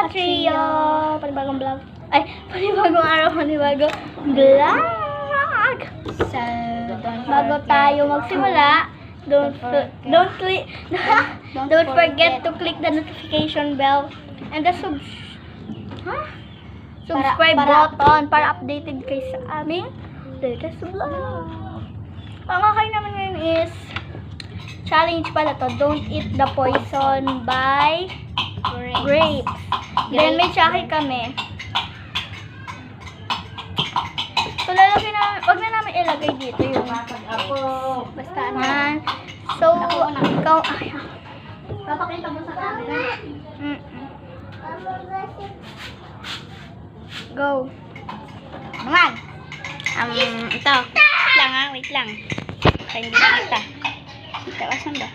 Trio! Panibagong vlog. Ay, panibagong araw, panibagong vlog! So, Bago tayo magsimula, don't forget to click the notification bell and the subscribe button para updated kayo sa aming latest vlog. Ang kakain naman ngayon is challenge pala to. Don't eat the poison by grapes. Then may tsaki kami. So lalagay na, wag na namin ilagay dito yung basta naman. So, ikaw, ay, papakita mo sa camera. Go. Naman. Ito. Wait lang. Kaya hindi nakita. Tawasan ba?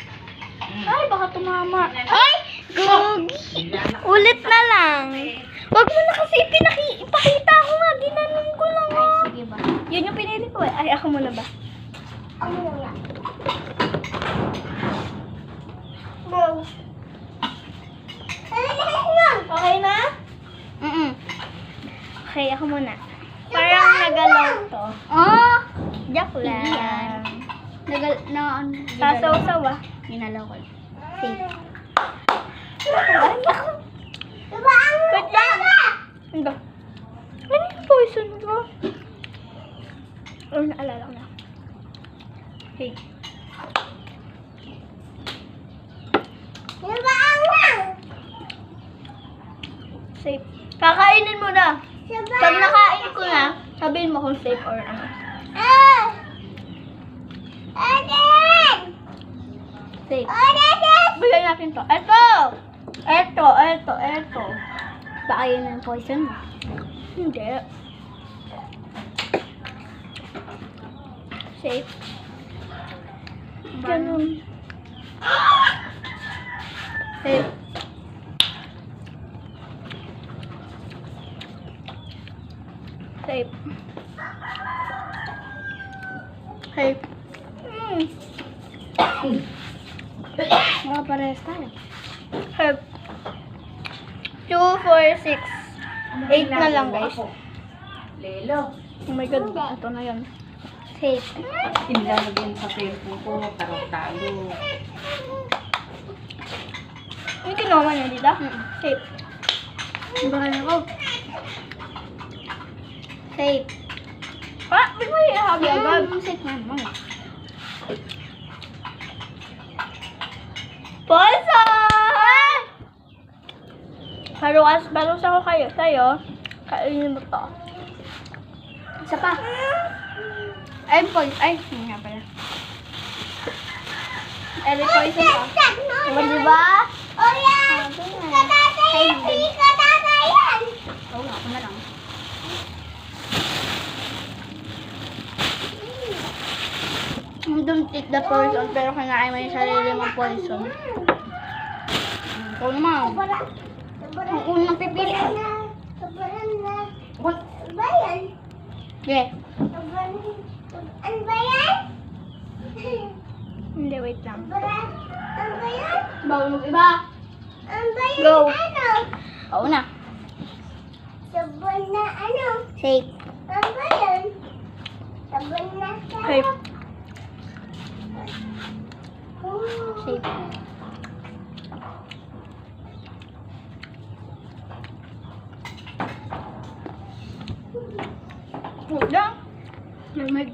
Ay, baka tumama. Ay! Gogi! Ulit na lang. Wag mo na kasi ipakita ko nga. Ginanon ko lang. Sige ba? Yun yung pinili ko eh. Ay, ako muna ba? Ako muna. Go. Okay na? Okay, ako muna. Parang nagalaw to. Oh! Joke lang. Sasaw. Sasaw-saw ah. Ginalaw ko. Safe. Wait lang. Ano? Ano yung poison ko? Oh, naalala ko na. Hey. Safe. Kakainin mo na. Pag nakain ko na, sabihin mo kung safe or ano. Safe. Bigyan natin to. Ito. Baka yun ang poison mo. Hindi. Safe. Ganun. Safe. Safe. Safe. Mga parehas tayo. Safe. 2, 4, 6. 8 na lang, guys. Lelo. Oh my God. Ito na yun. Safe. Inlalagyan sa cellphone ko, tarot-talo. Yung kinuha niya dito? Safe. Bahala ko. Safe. Ah, ba't mo ihahabi agad? Safe na naman. Poison! Baros ako kayo. Sa'yo, kainin mo to. Isa pa. Ay, yun nga pala. Every poison ka. Diba, diba? Oo, ako na lang. Don't eat the poison, pero kinain mo yung sarili mong poison. Ikaw naman. Ang unang pipili. Okay. Hindi, wait lang. Bawal mo iba. Go. Oo na. Safe. Safe. Safe. Wait lang. Lamig.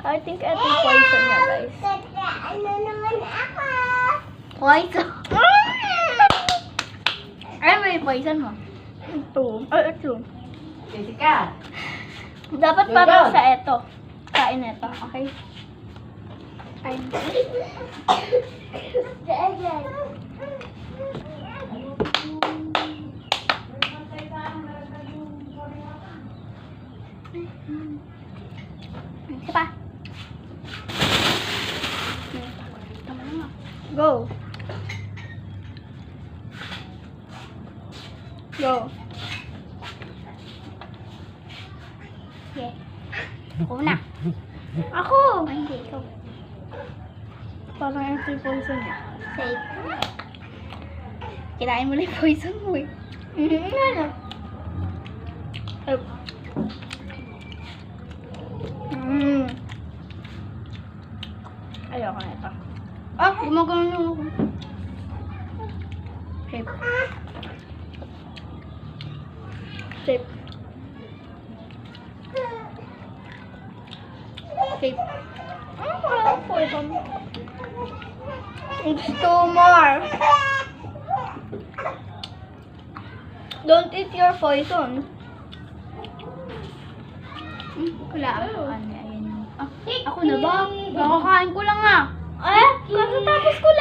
I think ito yung poison niya, guys. Poison. Ay, may poison mo. Ito. Ay, ito. Jessica. Dapat para sa ito. Kain ito, okay? Kain. Isa pa. Go. Go. Okay. Ako na. Ako! Ay, hindi. Ikaw. Parang ito yung poison niya. Safe. Kinain mo lang yung poison mo eh. Ano? Ayoko na ito. Ah, gumagano yung ako. Safe. Safe. Safe. Walang poison. It's too more. Don't eat your poison. Wala ako. Ano, ayan. Ah, Ako na ba? kakakain ko lang ah. Eh, katatapos ko lang.